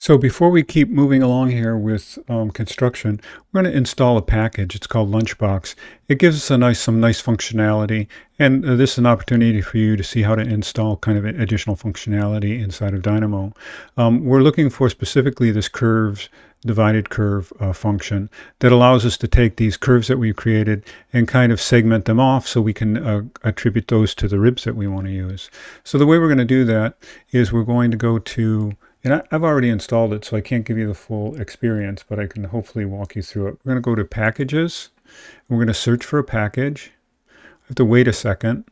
So before we keep moving along here with construction, we're going to install a package. It's called LunchBox. It gives us some nice functionality, and this is an opportunity for you to see how to install kind of additional functionality inside of Dynamo. We're looking for specifically this divided curve function that allows us to take these curves that we've created and kind of segment them off so we can attribute those to the ribs that we want to use. So the way we're going to do that is we're going to go to and I've already installed it, so I can't give you the full experience, but I can hopefully walk you through it. We're going to go to Packages. And we're going to search for a package. I have to wait a second.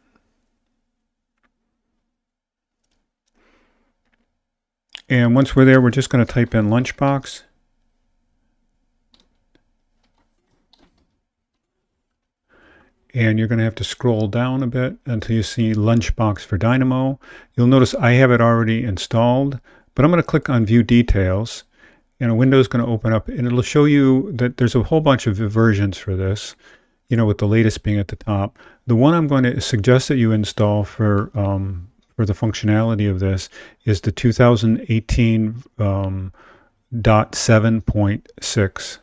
And once we're there, we're just going to type in LunchBox. And you're going to have to scroll down a bit until you see LunchBox for Dynamo. You'll notice I have it already installed, but I'm going to click on View Details, and a window is going to open up, and it'll show you that there's a whole bunch of versions for this, with the latest being at the top. The one I'm going to suggest that you install for the functionality of this is the 2018 .7.6.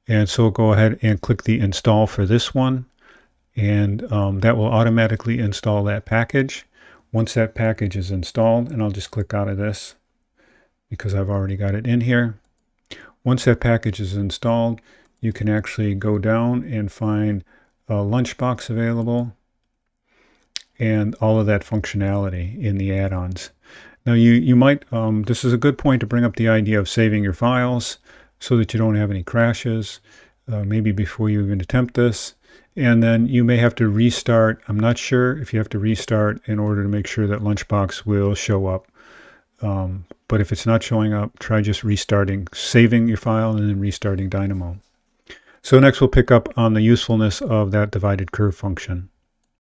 And so go ahead and click the Install for this one, and that will automatically install that package. Once that package is installed, and I'll just click out of this because I've already got it in here. Once that package is installed, you can actually go down and find a LunchBox available and all of that functionality in the add-ons. Now you might, this is a good point to bring up the idea of saving your files so that you don't have any crashes, maybe before you even attempt this. And then you may have to restart. I'm not sure if you have to restart in order to make sure that LunchBox will show up. But if it's not showing up, try just restarting, saving your file, and then restarting Dynamo. So next we'll pick up on the usefulness of that divided curve function.